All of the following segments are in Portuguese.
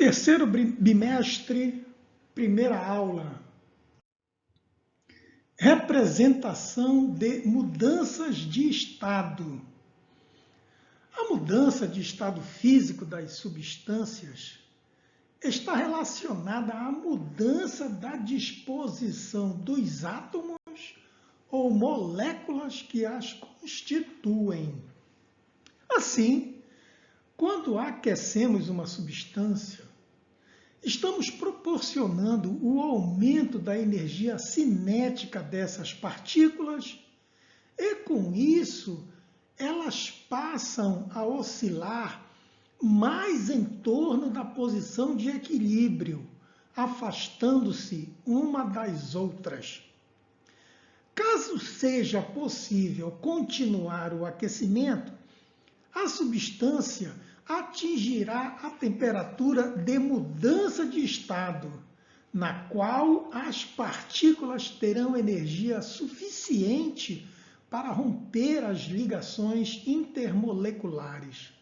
Terceiro bimestre, primeira aula. Representação de mudanças de estado. A mudança de estado físico das substâncias está relacionada à mudança da disposição dos átomos ou moléculas que as constituem. Assim, quando aquecemos uma substância, estamos proporcionando o aumento da energia cinética dessas partículas e, com isso, elas passam a oscilar mais em torno da posição de equilíbrio, afastando-se uma das outras. Caso seja possível continuar o aquecimento, a substância atingirá a temperatura de mudança de estado, na qual as partículas terão energia suficiente para romper as ligações intermoleculares.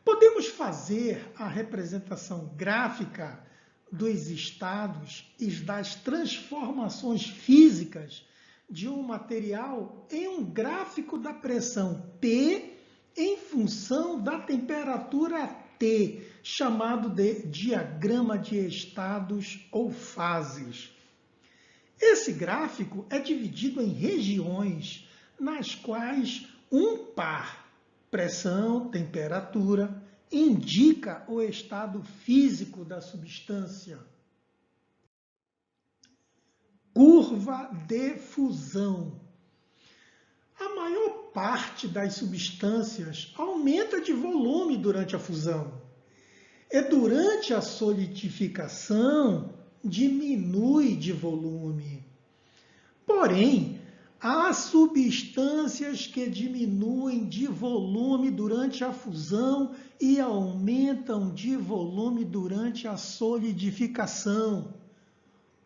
Podemos fazer a representação gráfica dos estados e das transformações físicas de um material em um gráfico da pressão P em função da temperatura T, chamado de diagrama de estados ou fases. Esse gráfico é dividido em regiões nas quais um par, pressão, temperatura, indica o estado físico da substância. Curva de fusão. A maior parte das substâncias aumenta de volume durante a fusão. E durante a solidificação, diminui de volume. Porém, há substâncias que diminuem de volume durante a fusão e aumentam de volume durante a solidificação,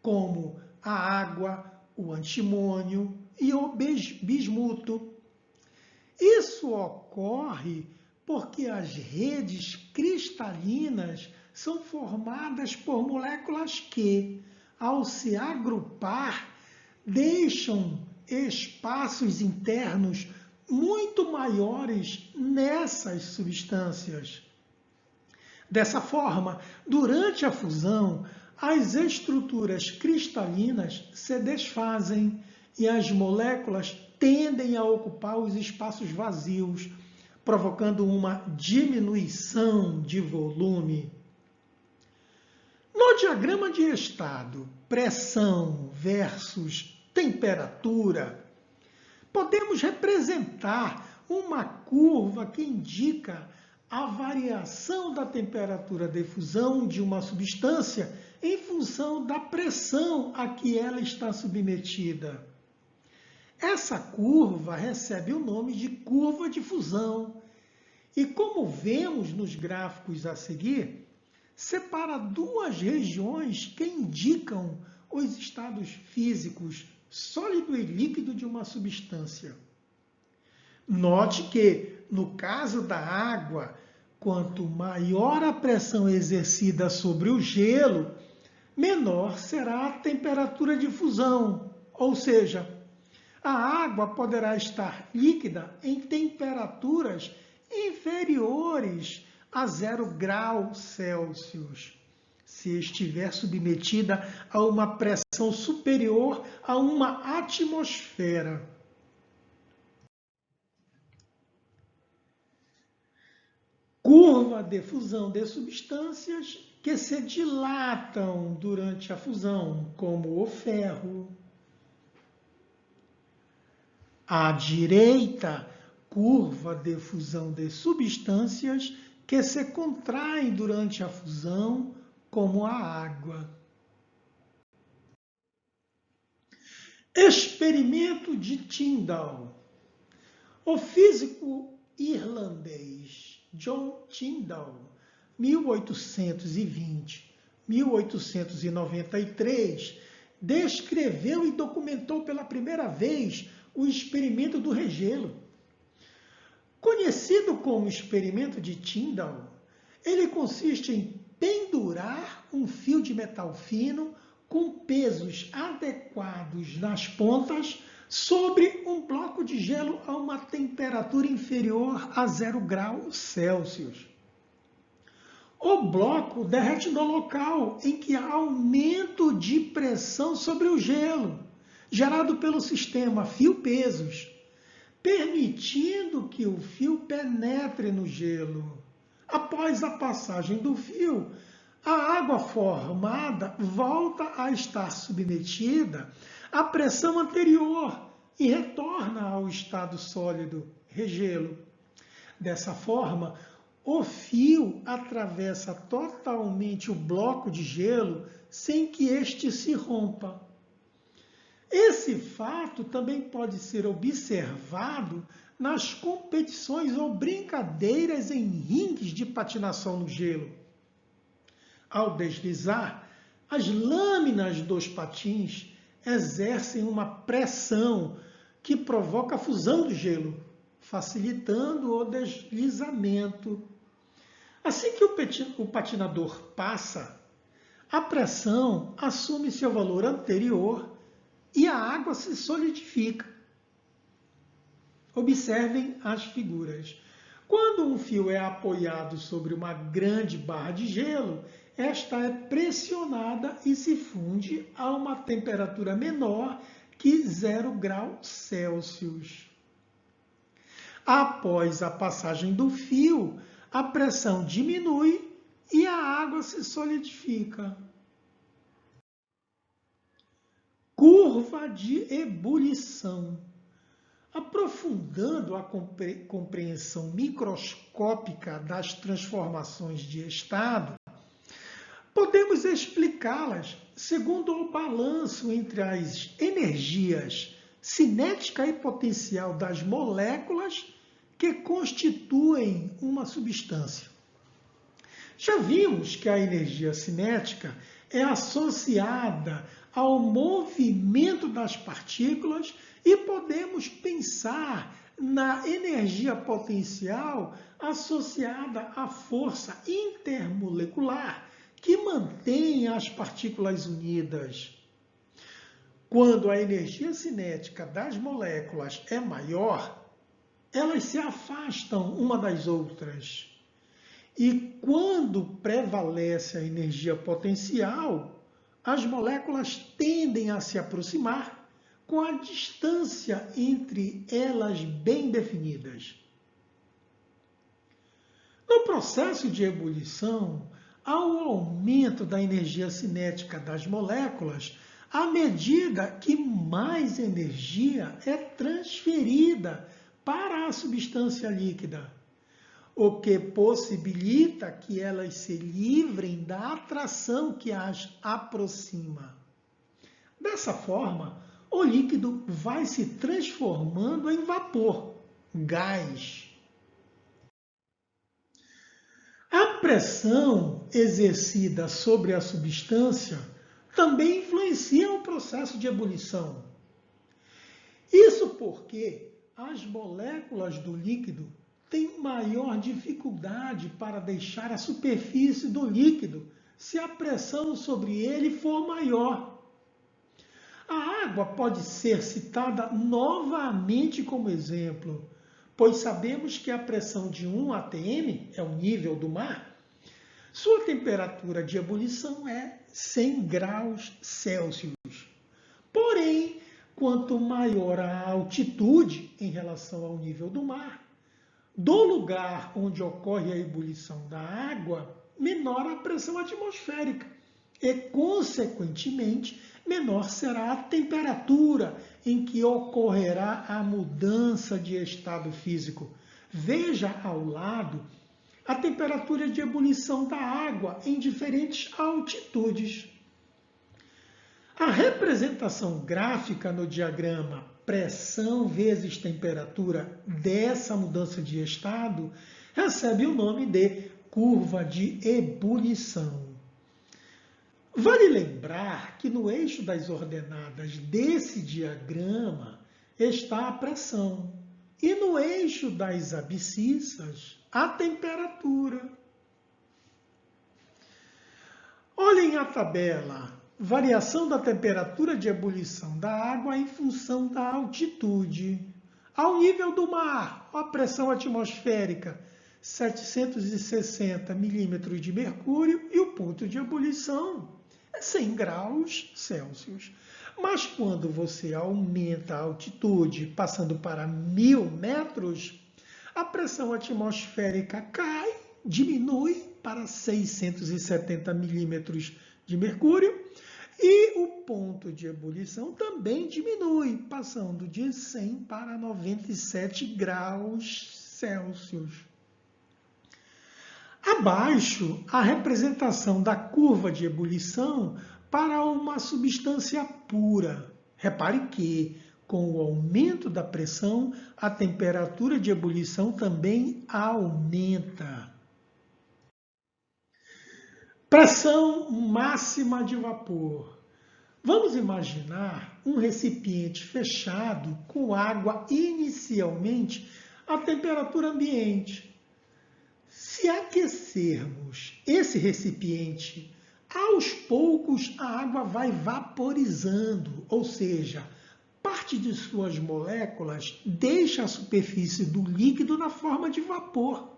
como a água, o antimônio e o bismuto. Isso ocorre porque as redes cristalinas são formadas por moléculas que, ao se agrupar, deixam espaços internos muito maiores nessas substâncias. Dessa forma, durante a fusão, as estruturas cristalinas se desfazem e as moléculas tendem a ocupar os espaços vazios, provocando uma diminuição de volume. No diagrama de estado, pressão versus temperatura, podemos representar uma curva que indica a variação da temperatura de fusão de uma substância em função da pressão a que ela está submetida. Essa curva recebe o nome de curva de fusão e, como vemos nos gráficos a seguir, separa duas regiões que indicam os estados físicos sólido e líquido de uma substância. Note que, no caso da água, quanto maior a pressão exercida sobre o gelo, menor será a temperatura de fusão, ou seja, a água poderá estar líquida em temperaturas inferiores a 0 graus Celsius, se estiver submetida a uma pressão superior a uma atmosfera. Curva de fusão de substâncias que se dilatam durante a fusão, como o ferro. À direita, curva de fusão de substâncias que se contraem durante a fusão, como a água. Experimento de Tyndall. O físico irlandês John Tyndall, 1820-1893, descreveu e documentou pela primeira vez o experimento do regelo. Conhecido como experimento de Tyndall, ele consiste em pendurar um fio de metal fino com pesos adequados nas pontas sobre um bloco de gelo a uma temperatura inferior a 0 graus Celsius. O bloco derrete no local em que há aumento de pressão sobre o gelo, gerado pelo sistema fio-pesos, permitindo que o fio penetre no gelo. Após a passagem do fio, a água formada volta a estar submetida à pressão anterior e retorna ao estado sólido, regelo. Dessa forma, o fio atravessa totalmente o bloco de gelo sem que este se rompa. Esse fato também pode ser observado nas competições ou brincadeiras em ringues de patinação no gelo. Ao deslizar, as lâminas dos patins exercem uma pressão que provoca a fusão do gelo, facilitando o deslizamento. Assim que o patinador passa, a pressão assume seu valor anterior e a água se solidifica. Observem as figuras. Quando um fio é apoiado sobre uma grande barra de gelo, esta é pressionada e se funde a uma temperatura menor que 0 graus Celsius. Após a passagem do fio, a pressão diminui e a água se solidifica. Curva de ebulição. Aprofundando a compreensão microscópica das transformações de estado, podemos explicá-las segundo o balanço entre as energias cinética e potencial das moléculas que constituem uma substância. Já vimos que a energia cinética é associada ao movimento das partículas e podemos pensar na energia potencial associada à força intermolecular que mantém as partículas unidas. Quando a energia cinética das moléculas é maior, elas se afastam uma das outras. E quando prevalece a energia potencial, as moléculas tendem a se aproximar com a distância entre elas bem definidas. No processo de ebulição, há um aumento da energia cinética das moléculas à medida que mais energia é transferida para a substância líquida, o que possibilita que elas se livrem da atração que as aproxima. Dessa forma, o líquido vai se transformando em vapor, gás. A pressão exercida sobre a substância também influencia o processo de ebulição. Isso porque as moléculas do líquido têm maior dificuldade para deixar a superfície do líquido se a pressão sobre ele for maior. A água pode ser citada novamente como exemplo, pois sabemos que a pressão de 1 atm é o nível do mar. Sua temperatura de ebulição é 100 graus Celsius. Porém, quanto maior a altitude em relação ao nível do mar, do lugar onde ocorre a ebulição da água, menor a pressão atmosférica e, consequentemente, menor será a temperatura em que ocorrerá a mudança de estado físico. Veja ao lado a temperatura de ebulição da água em diferentes altitudes. A representação gráfica no diagrama pressão vezes temperatura dessa mudança de estado recebe o nome de curva de ebulição. Vale lembrar que no eixo das ordenadas desse diagrama está a pressão e no eixo das abscissas a temperatura. Olhem a tabela. Variação da temperatura de ebulição da água em função da altitude. Ao nível do mar, a pressão atmosférica, 760 milímetros de mercúrio, e o ponto de ebulição é 100 graus Celsius. Mas quando você aumenta a altitude, passando para 1.000 metros, a pressão atmosférica cai, diminui para 670 milímetros de mercúrio, e o ponto de ebulição também diminui, passando de 100 para 97 graus Celsius. Abaixo, a representação da curva de ebulição para uma substância pura. Repare que, com o aumento da pressão, a temperatura de ebulição também aumenta. Pressão máxima de vapor. Vamos imaginar um recipiente fechado com água inicialmente à temperatura ambiente. Se aquecermos esse recipiente, aos poucos a água vai vaporizando, ou seja, parte de suas moléculas deixa a superfície do líquido na forma de vapor.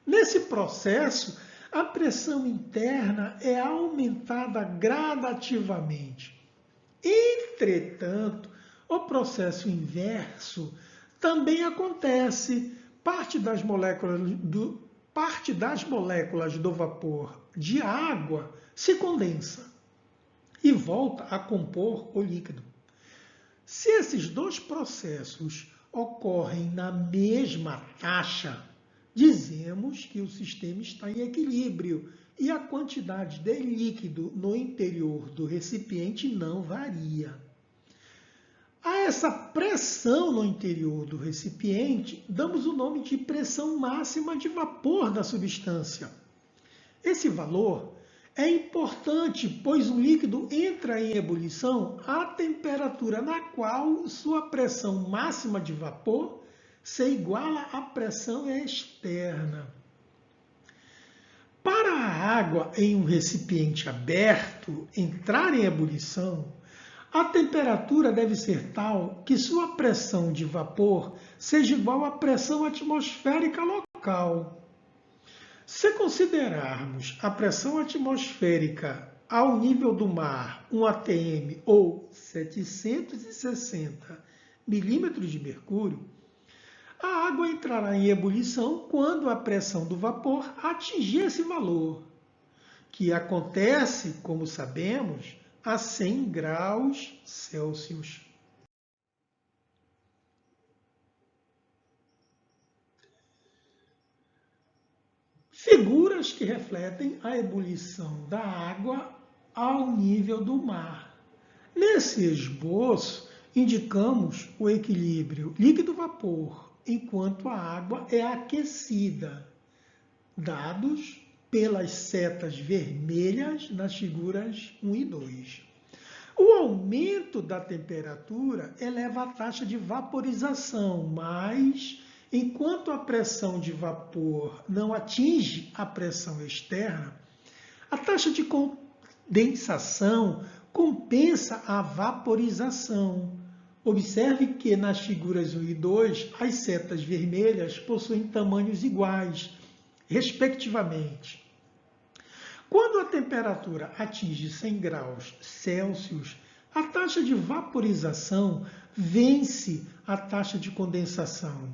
Nesse processo, a pressão interna é aumentada gradativamente. Entretanto, o processo inverso também acontece. Parte das moléculas do vapor de água se condensa e volta a compor o líquido. Se esses dois processos ocorrem na mesma taxa, dizemos que o sistema está em equilíbrio e a quantidade de líquido no interior do recipiente não varia. A essa pressão no interior do recipiente, damos o nome de pressão máxima de vapor da substância. Esse valor é importante, pois o líquido entra em ebulição à temperatura na qual sua pressão máxima de vapor se iguala à pressão externa. Para a água em um recipiente aberto entrar em ebulição, a temperatura deve ser tal que sua pressão de vapor seja igual à pressão atmosférica local. Se considerarmos a pressão atmosférica ao nível do mar, 1 atm ou 760 milímetros de mercúrio, a água entrará em ebulição quando a pressão do vapor atingir esse valor, que acontece, como sabemos, a 100 graus Celsius. Figuras que refletem a ebulição da água ao nível do mar. Nesse esboço, indicamos o equilíbrio líquido-vapor, enquanto a água é aquecida, dados pelas setas vermelhas nas figuras 1 e 2. O aumento da temperatura eleva a taxa de vaporização, mas enquanto a pressão de vapor não atinge a pressão externa, a taxa de condensação compensa a vaporização. Observe que nas figuras 1 e 2, as setas vermelhas possuem tamanhos iguais, respectivamente. Quando a temperatura atinge 100 graus Celsius, a taxa de vaporização vence a taxa de condensação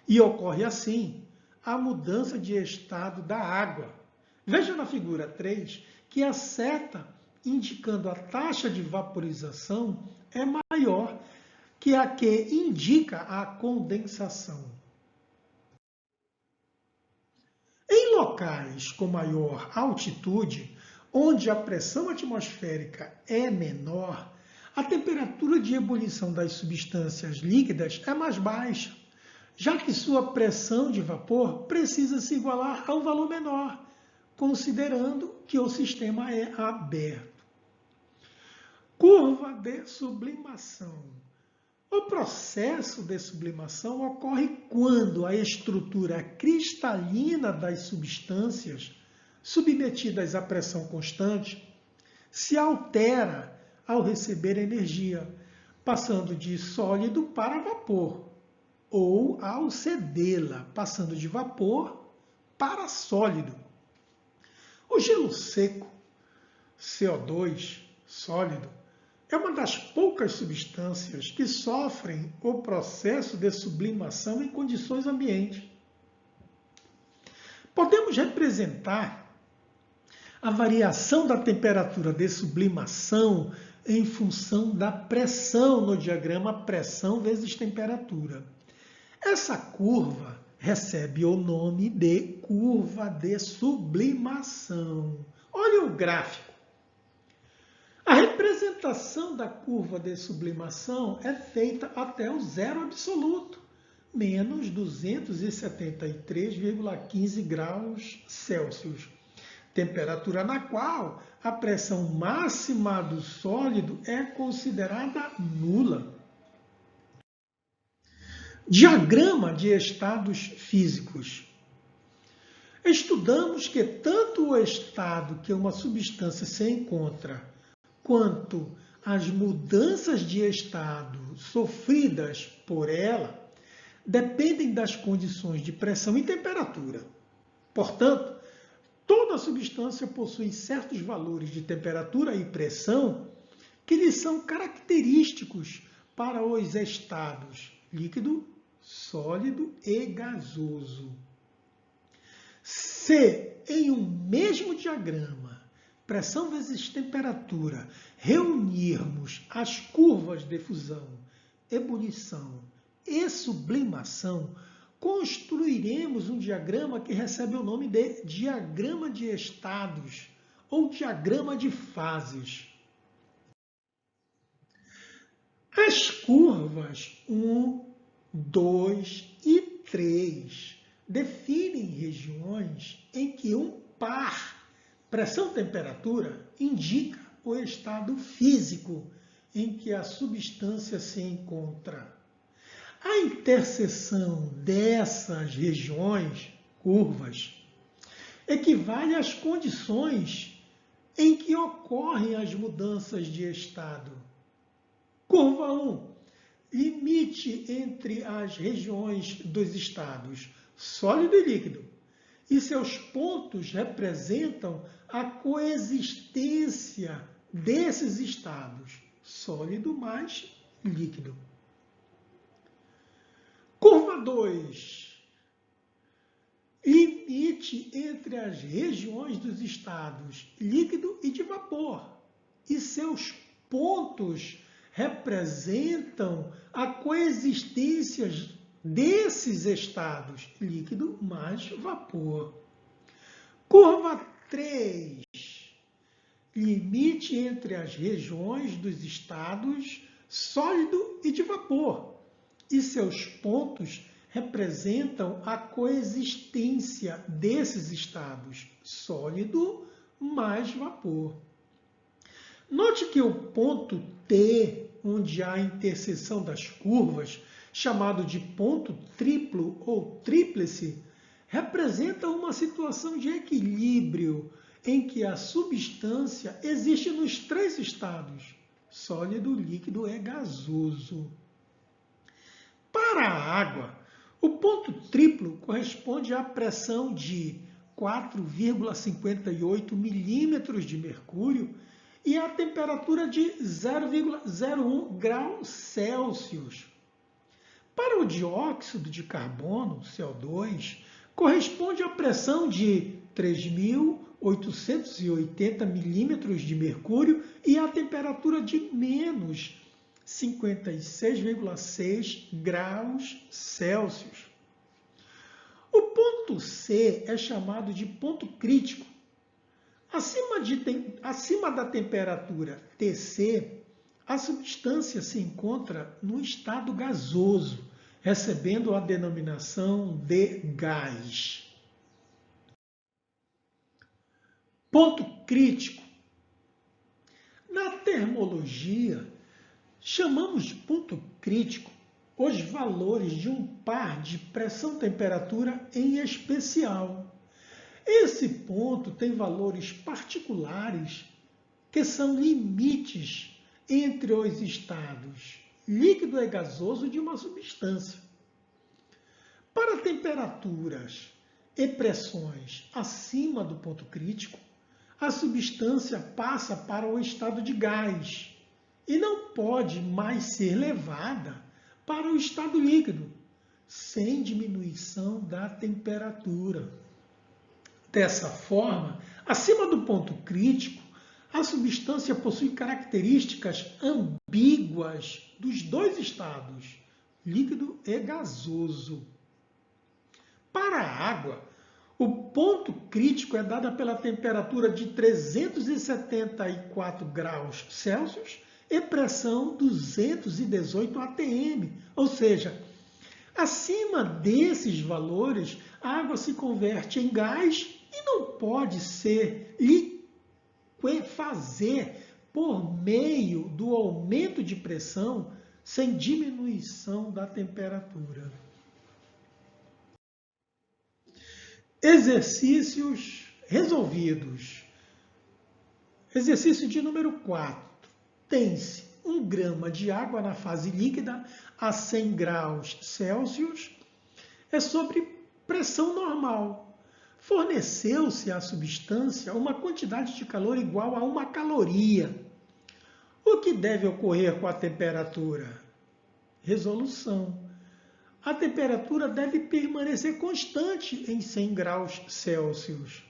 e ocorre assim a mudança de estado da água. Veja na figura 3 que a seta indicando a taxa de vaporização é maior que a que indica a condensação. Em locais com maior altitude, onde a pressão atmosférica é menor, a temperatura de ebulição das substâncias líquidas é mais baixa, já que sua pressão de vapor precisa se igualar a um valor menor, considerando que o sistema é aberto. Curva de sublimação. O processo de sublimação ocorre quando a estrutura cristalina das substâncias, submetidas à pressão constante, se altera ao receber energia, passando de sólido para vapor, ou ao cedê-la, passando de vapor para sólido. O gelo seco, CO2, sólido, é uma das poucas substâncias que sofrem o processo de sublimação em condições ambientes. Podemos representar a variação da temperatura de sublimação em função da pressão no diagrama pressão vezes temperatura. Essa curva recebe o nome de curva de sublimação. Olha o gráfico. A representação da curva de sublimação é feita até o zero absoluto, menos 273,15 graus Celsius, temperatura na qual a pressão máxima do sólido é considerada nula. Diagrama de estados físicos. Estudamos que tanto o estado que uma substância se encontra, quanto as mudanças de estado sofridas por ela, dependem das condições de pressão e temperatura. Portanto, toda substância possui certos valores de temperatura e pressão que lhes são característicos para os estados líquido, sólido e gasoso. Se em um mesmo diagrama, pressão vezes temperatura, reunirmos as curvas de fusão, ebulição e sublimação, construiremos um diagrama que recebe o nome de diagrama de estados ou diagrama de fases. As curvas 1, 2 e 3 definem regiões em que um par pressão-temperatura indica o estado físico em que a substância se encontra. A interseção dessas regiões, curvas, equivale às condições em que ocorrem as mudanças de estado. Curva 1, limite entre as regiões dos estados sólido e líquido, e seus pontos representam a coexistência desses estados, sólido mais líquido. Curva 2, limite entre as regiões dos estados líquido e de vapor, e seus pontos representam a coexistência desses estados, líquido mais vapor. Curva 3, limite entre as regiões dos estados sólido e de vapor, e seus pontos representam a coexistência desses estados, sólido mais vapor. Note que o ponto T, onde há a interseção das curvas, chamado de ponto triplo ou tríplice, representa uma situação de equilíbrio em que a substância existe nos três estados, sólido, líquido e gasoso. Para a água, o ponto triplo corresponde à pressão de 4,58 milímetros de mercúrio e à temperatura de 0,01 graus Celsius. Para o dióxido de carbono, CO2, corresponde à pressão de 3.880 milímetros de mercúrio e à temperatura de menos 56,6 graus Celsius. O ponto C é chamado de ponto crítico. Acima da temperatura Tc, a substância se encontra no estado gasoso, recebendo a denominação de gás. Ponto crítico. Na termologia, chamamos de ponto crítico os valores de um par de pressão-temperatura em especial. Esse ponto tem valores particulares que são limites entre os estados líquido e gasoso de uma substância. Para temperaturas e pressões acima do ponto crítico, a substância passa para o estado de gás e não pode mais ser levada para o estado líquido, sem diminuição da temperatura. Dessa forma, acima do ponto crítico, a substância possui características ambíguas dos dois estados, líquido e gasoso. Para a água, o ponto crítico é dado pela temperatura de 374 graus Celsius e pressão 218 atm, ou seja, acima desses valores, a água se converte em gás e não pode ser liquefazer por meio do aumento de pressão sem diminuição da temperatura. Exercícios resolvidos. Exercício de número 4. Tem-se 1 grama de água na fase líquida a 100 graus Celsius. É sobre pressão normal. Forneceu-se à substância uma quantidade de calor igual a 1 caloria. O que deve ocorrer com a temperatura? Resolução. A temperatura deve permanecer constante em 100 graus Celsius.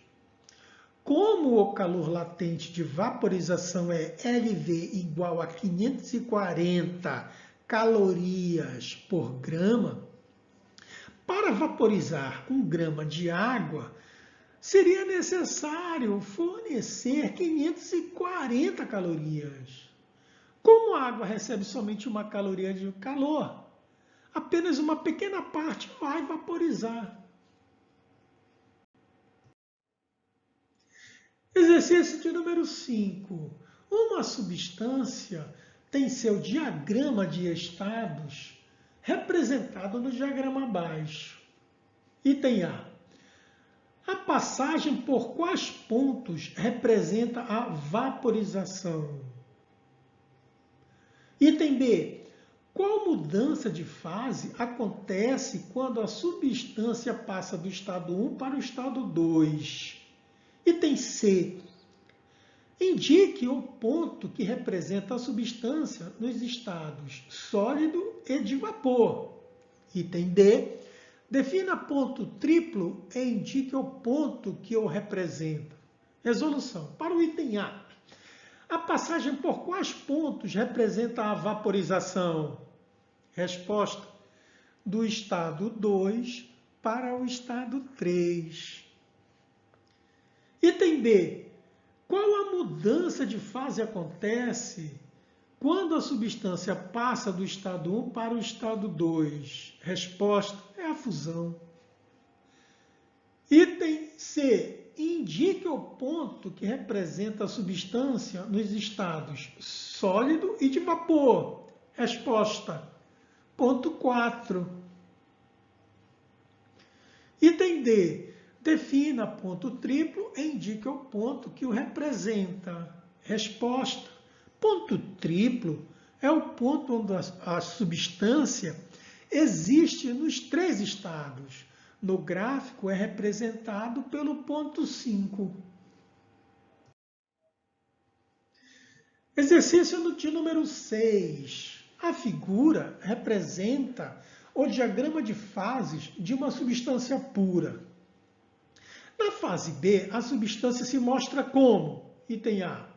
Como o calor latente de vaporização é LV igual a 540 calorias por grama, para vaporizar 1 grama de água, seria necessário fornecer 540 calorias. Como a água recebe somente 1 caloria de calor, apenas uma pequena parte vai vaporizar. Exercício de número 5. Uma substância tem seu diagrama de estados representado no diagrama abaixo. Item A. A passagem por quais pontos representa a vaporização? Item B. Qual mudança de fase acontece quando a substância passa do estado 1 para o estado 2? Item C. Indique o ponto que representa a substância nos estados sólido e de vapor. Item D. Defina ponto triplo e indique o ponto que o representa. Resolução. Para o item A. A passagem por quais pontos representa a vaporização? Resposta. Do estado 2 para o estado 3. Item B. Qual a mudança de fase acontece quando a substância passa do estado 1 para o estado 2? Resposta é a fusão. Item C. Indique o ponto que representa a substância nos estados sólido e de vapor. Resposta. Ponto 4. Item D. Defina ponto triplo e indique o ponto que o representa. Resposta. Ponto triplo é o ponto onde a substância existe nos 3 estados. No gráfico é representado pelo ponto 5. Exercício de número 6. A figura representa o diagrama de fases de uma substância pura. Na fase B, a substância se mostra como? Item A,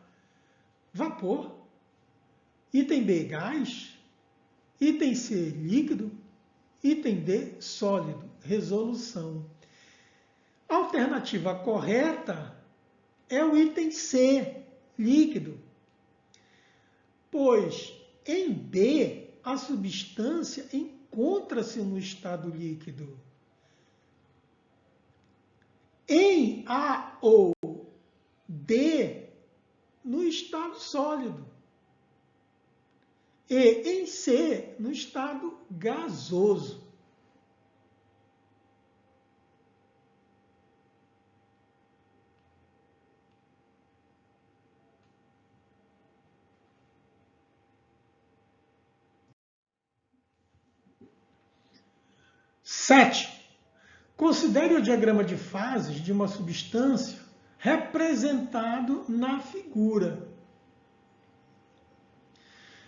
vapor. Item B, gás. Item C, líquido. Item D, sólido. Resolução. A alternativa correta é o item C, líquido. Pois em B, a substância encontra-se no estado líquido. Em A ou D, no estado sólido. E em C, no estado gasoso. 7. Considere o diagrama de fases de uma substância representado na figura.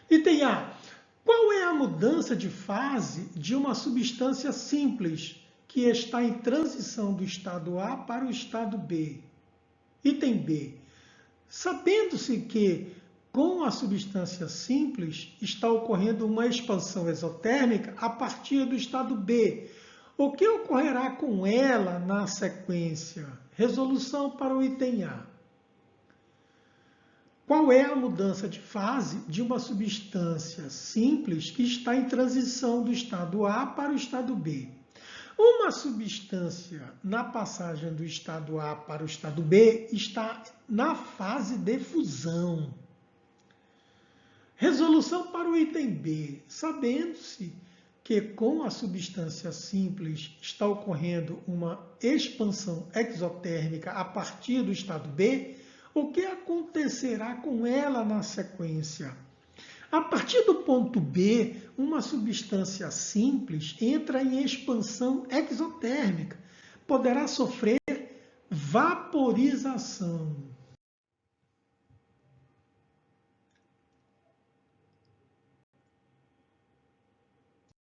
Item A. Qual é a mudança de fase de uma substância simples que está em transição do estado A para o estado B? Item B. Sabendo-se que com a substância simples está ocorrendo uma expansão exotérmica a partir do estado B, o que ocorrerá com ela na sequência? Resolução para o item A. Qual é a mudança de fase de uma substância simples que está em transição do estado A para o estado B? Uma substância na passagem do estado A para o estado B está na fase de fusão. Resolução para o item B. Sabendo-se que com a substância simples está ocorrendo uma expansão exotérmica a partir do estado B, o que acontecerá com ela na sequência? A partir do ponto B, uma substância simples entra em expansão exotérmica, poderá sofrer vaporização.